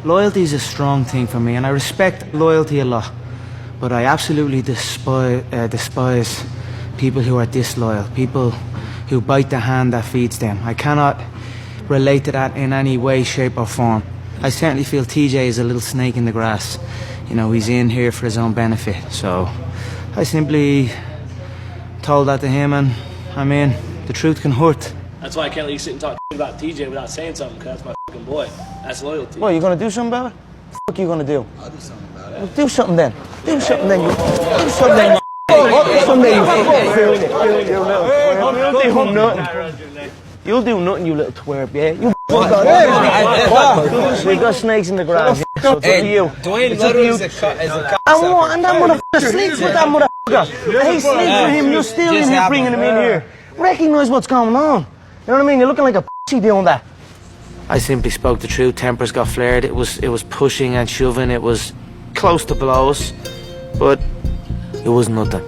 Loyalty is a strong thing for me, and I respect loyalty a lot. But I absolutely despise people who are disloyal, people who bite the hand that feeds them. I cannot relate to that in any way, shape or form. I certainly feel TJ is a little snake in the grass. You know, he's in here for his own benefit. So I simply told that to him, and I mean, the truth can hurt. That's why I can't let you sit and talk about TJ without saying something, because that's my fucking boy. That's loyalty. What, you gonna do something about it? What the fuck you gonna do? I'll do something about it. Well, do something then. Do something then. Do something then. Do something then. You'll do nothing, you little twerp, yeah? You We've got snakes in the grass, yeah? So it's up to you. Dwayne literally is a cocksucker. And that motherfucker sleeps with that motherfucker. He sleeps with him, you're still in here bringing him in here. Recognise what's going on. You know what I mean? You're looking like a pussy doing that. I simply spoke the truth. Tempers got flared. It was pushing and shoving. It was close to blows, but it was nothing.